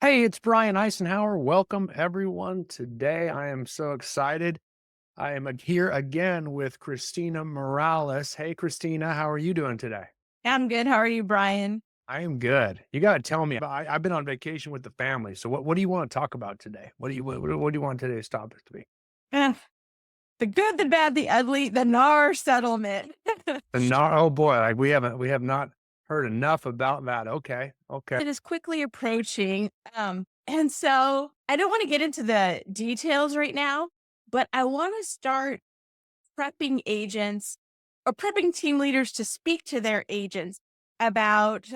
Hey, it's Brian Icenhower. Welcome, everyone. Today, I am so excited. I am here again with Christina Morales. Hey, Christina, how are you doing today? I'm good. How are you, Brian? I am good. You got to tell me. I've been on vacation with the family. So, what do you want to talk about today? What do you want today's topic to be? Eh, the good, the bad, the ugly, the NAR settlement. And not, oh boy, like we have not heard enough about that. Okay, okay, It is quickly approaching. And so I don't want to get into the details right now, but I want to start prepping agents or prepping team leaders to speak to their agents about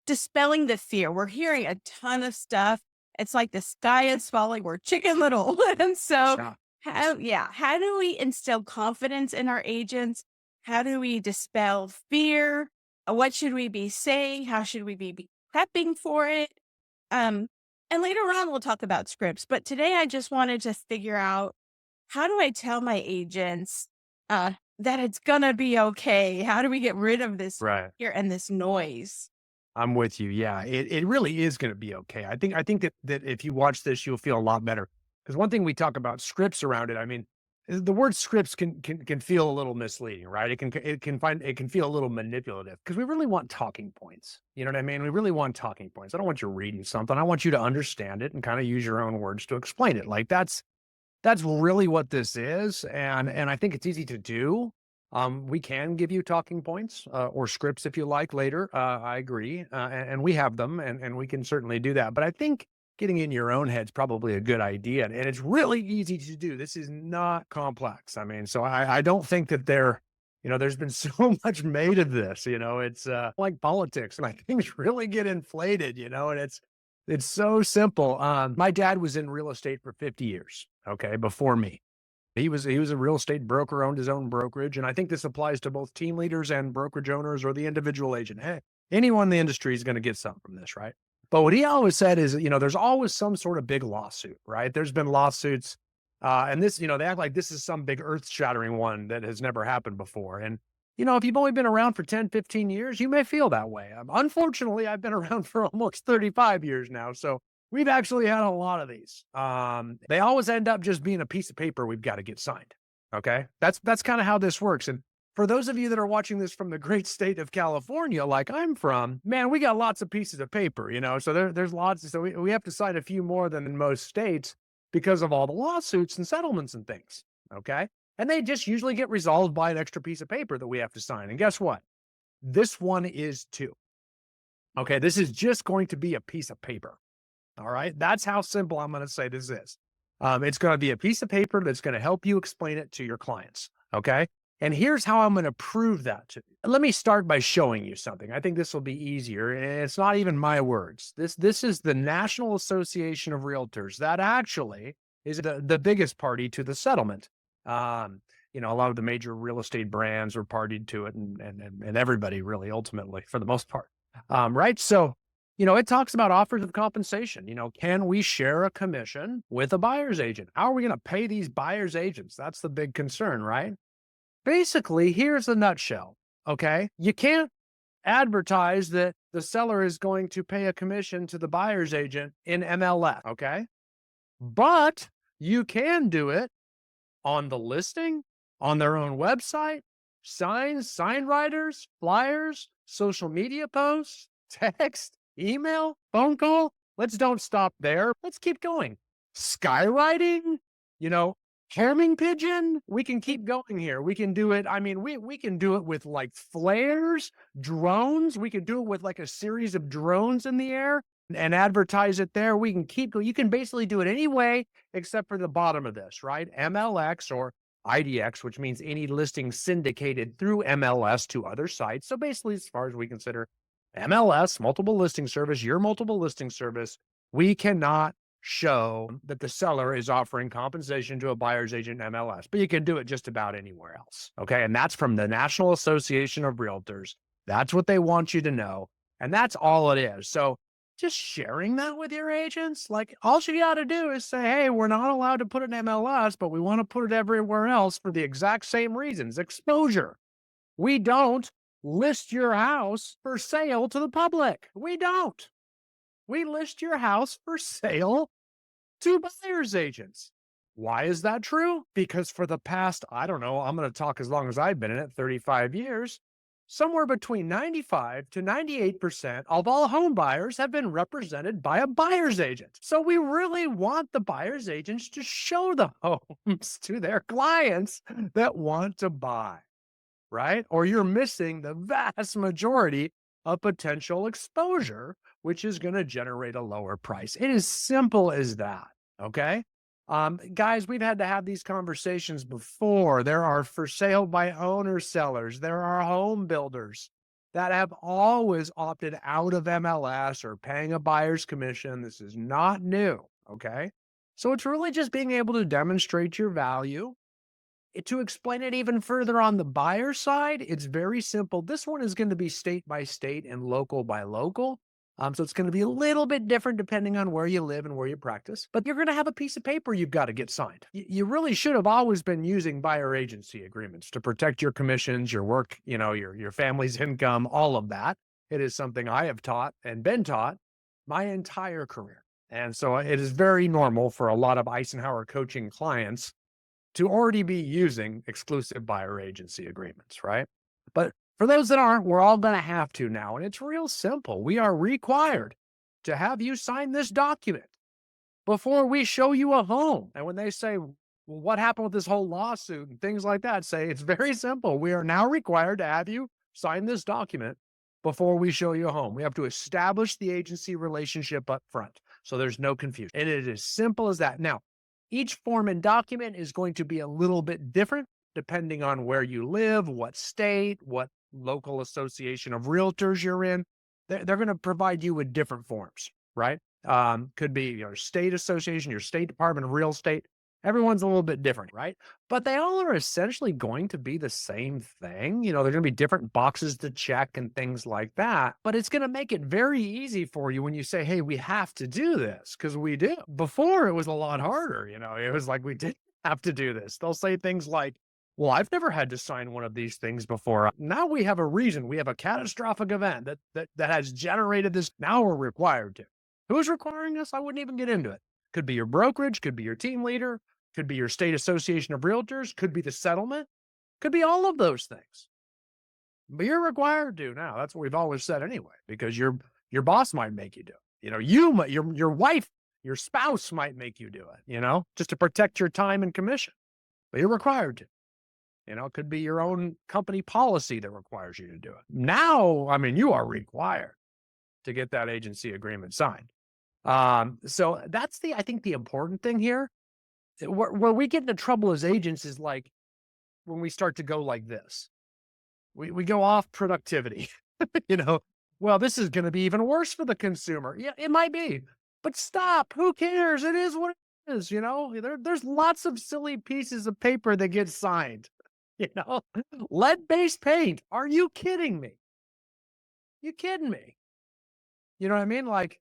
dispelling the fear. We're hearing a ton of stuff. It's like the sky is falling. We're chicken little. And so, yeah, how do we instill confidence in our agents? How do we dispel fear? What should we be saying? How should we be prepping for it? Um, and later on, we'll talk about scripts. But today, I just wanted to figure out how do I tell my agents, that it's gonna be okay? How do we get rid of this right. fear and this noise? I'm with you. Yeah, it really is going to be okay. I think that if you watch this, you'll feel a lot better. Because one thing we talk about scripts around it. I mean, the word scripts can feel a little misleading, right? It can feel a little manipulative because we really want talking points. You know what I mean? We really want talking points. I don't want you reading something. I want you to understand it and kind of use your own words to explain it. Like that's really what this is, and I think it's easy to do. We can give you talking points, or scripts if you like later. I agree, and we have them, and we can certainly do that. But I think getting in your own head's probably a good idea, and it's really easy to do. This is not complex. I mean, so I don't think that there's been so much made of this. It's like politics, and things really get inflated. And it's so simple. My dad was in real estate for 50 years, okay, before me. He was a real estate broker, owned his own brokerage, and I think this applies to both team leaders and brokerage owners or the individual agent. Hey, anyone in the industry is going to get something from this, right? But what he always said is, there's always some sort of big lawsuit, right? There's been lawsuits, and this, they act like this is some big earth-shattering one that has never happened before. And if you've only been around for 10, 15 years, you may feel that way. Unfortunately, I've been around for almost 35 years now, so we've actually had a lot of these. They always end up just being a piece of paper we've got to get signed. Okay. That's kind of how this works. And for those of you that are watching this from the great state of California, like I'm from, man, we got lots of pieces of paper, so there's lots. So we have to sign a few more than in most states because of all the lawsuits and settlements and things. Okay. And they just usually get resolved by an extra piece of paper that we have to sign. And guess what? This one is too. Okay. This is just going to be a piece of paper. All right. That's how simple I'm going to say this is. It's going to be a piece of paper that's going to help you explain it to your clients. Okay. And here's how I'm going to prove that to you. Let me start by showing you something. I think this will be easier. And it's not even my words. This is the National Association of Realtors. That actually is the biggest party to the settlement. A lot of the major real estate brands are partied to it and everybody really ultimately for the most part. Right. So it talks about offers of compensation. Can we share a commission with a buyer's agent? How are we going to pay these buyer's agents? That's the big concern, right? Basically, here's the nutshell. Okay. You can't advertise that the seller is going to pay a commission to the buyer's agent in MLS. Okay. But you can do it on the listing, on their own website, signs, sign writers, flyers, social media posts, text, email, phone call. Let's don't stop there. Let's keep going. Skywriting, you know, homing pigeon. We can keep going here. We can do it. I mean, we can do it with like flares, drones. We can do it with like a series of drones in the air and advertise it there. We can keep going. You can basically do it any way except for the bottom of this, right? MLX or IDX, which means any listing syndicated through MLS to other sites. So basically, as far as we consider MLS, multiple listing service, your multiple listing service, we cannot show that the seller is offering compensation to a buyer's agent in MLS, but you can do it just about anywhere else. Okay. And that's from the National Association of Realtors. That's what they want you to know. And that's all it is. So just sharing that with your agents, like all you got to do is say, hey, we're not allowed to put it in MLS, but we want to put it everywhere else for the exact same reasons. Exposure. We don't list your house for sale to the public. We don't. We list your house for sale to buyer's agents. Why is that true? Because for the past, I don't know, I'm going to talk as long as I've been in it, 35 years, somewhere between 95 to 98% of all home buyers have been represented by a buyer's agent. So we really want the buyer's agents to show the homes to their clients that want to buy, right? Or you're missing the vast majority of potential exposure, which is going to generate a lower price. It is simple as that. Okay. Guys, we've had to have these conversations before. There are for sale by owner sellers, there are home builders that have always opted out of MLS or paying a buyer's commission. This is not new. Okay. So it's really just being able to demonstrate your value. To explain it even further on the buyer side, it's very simple. This one is going to be state by state and local by local. So it's going to be a little bit different depending on where you live and where you practice, but you're going to have a piece of paper you've got to get signed. You really should have always been using buyer agency agreements to protect your commissions, your work, your family's income, all of that. It is something I have taught and been taught my entire career. And so it is very normal for a lot of Icenhower coaching clients to already be using exclusive buyer agency agreements, right? But for those that aren't, we're all going to have to now. And it's real simple. We are required to have you sign this document before we show you a home. And when they say, well, what happened with this whole lawsuit and things like that, say it's very simple. We are now required to have you sign this document before we show you a home. We have to establish the agency relationship up front. So there's no confusion. And it is as simple as that. Now, each form and document is going to be a little bit different depending on where you live, what state, what local association of realtors you're in. They're going to provide you with different forms, right? Could be your state association, your state department of real estate. Everyone's a little bit different, right? But they all are essentially going to be the same thing. They're going to be different boxes to check and things like that. But it's going to make it very easy for you when you say, hey, we have to do this, because we do. Before, it was a lot harder. It was like we didn't have to do this. They'll say things like, well, I've never had to sign one of these things before. Now we have a reason. We have a catastrophic event that has generated this. Now we're required to. Who's requiring us? I wouldn't even get into it. Could be your brokerage, could be your team leader, could be your state association of realtors, could be the settlement, could be all of those things. But you're required to now. That's what we've always said anyway, because your boss might make you do it. Your wife, your spouse might make you do it, just to protect your time and commission. But you're required to. It could be your own company policy that requires you to do it. Now, you are required to get that agency agreement signed. So that's I think the important thing here. Where we get into trouble as agents is like when we start to go like this. We go off productivity, well, this is going to be even worse for the consumer. Yeah, it might be, but stop. Who cares? It is what it is. There's lots of silly pieces of paper that get signed, lead-based paint. Are you kidding me? You kidding me? You know what I mean? Like,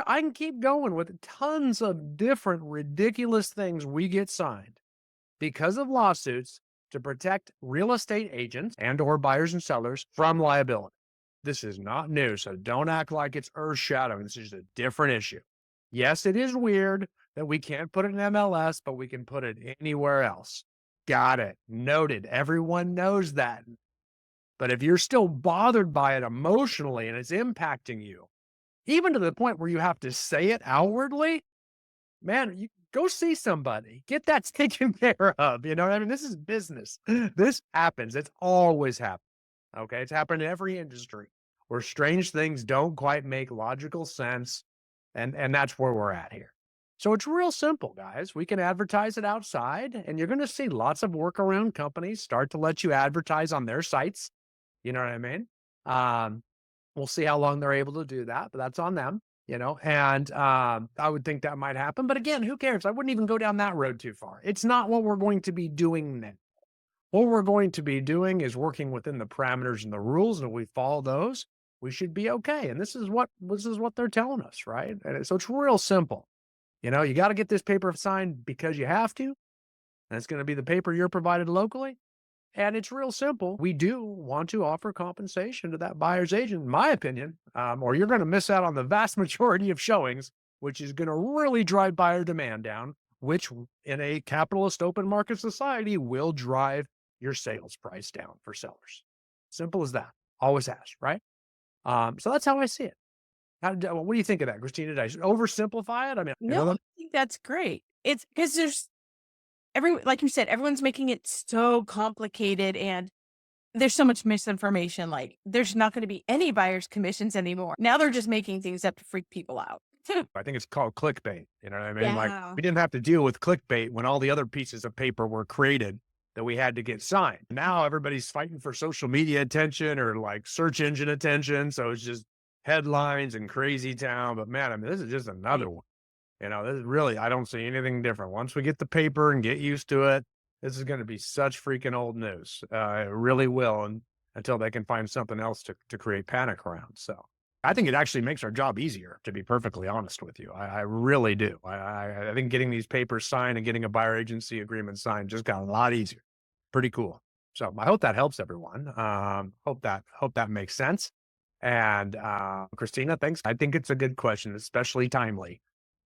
I can keep going with tons of different ridiculous things we get signed because of lawsuits to protect real estate agents and or buyers and sellers from liability. This is not new, so don't act like it's earth-shattering. This is a different issue. Yes, it is weird that we can't put it in MLS, but we can put it anywhere else. Got it. Noted. Everyone knows that. But if you're still bothered by it emotionally and it's impacting you, even to the point where you have to say it outwardly, man, you go see somebody, get that taken care of. This is business. This happens. It's always happened. Okay. It's happened in every industry where strange things don't quite make logical sense. And that's where we're at here. So it's real simple, guys. We can advertise it outside, and you're going to see lots of workaround companies start to let you advertise on their sites. You know what I mean? We'll see how long they're able to do that, but that's on them, and I would think that might happen. But again, who cares? I wouldn't even go down that road too far. It's not what we're going to be doing then. What we're going to be doing is working within the parameters and the rules, and if we follow those, we should be okay. And this is what they're telling us, right? And so it's real simple. You got to get this paper signed because you have to, and it's going to be the paper you're provided locally. And it's real simple. We do want to offer compensation to that buyer's agent, in my opinion, or you're going to miss out on the vast majority of showings, which is going to really drive buyer demand down, which in a capitalist open market society will drive your sales price down for sellers. Simple as that. Always has, right? So that's how I see it. What do you think of that, Christina? Did I oversimplify it? I mean, No, I think that's great. It's because like you said, everyone's making it so complicated and there's so much misinformation. Like, there's not going to be any buyer's commissions anymore. Now they're just making things up to freak people out. I think it's called clickbait. You know what I mean? Like, Yeah. we didn't have to deal with clickbait when all the other pieces of paper were created that we had to get signed. Now everybody's fighting for social media attention or like search engine attention. So it's just headlines and crazy town. But man, I mean, this is just another one. This is really, I don't see anything different. Once we get the paper and get used to it, this is going to be such freaking old news. It really will. And until they can find something else to create panic around. So I think it actually makes our job easier, to be perfectly honest with you. I really do. I think getting these papers signed and getting a buyer agency agreement signed just got a lot easier. Pretty cool. So I hope that helps everyone. Hope that makes sense. And Christina, thanks. I think it's a good question, especially timely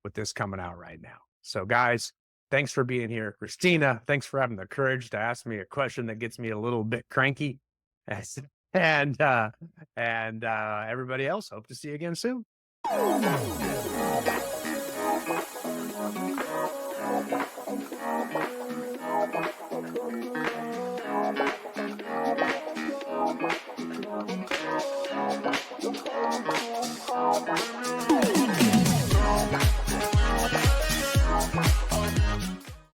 with this coming out right now. So guys, thanks for being here. Christina, thanks for having the courage to ask me a question that gets me a little bit cranky. And everybody else, hope to see you again soon.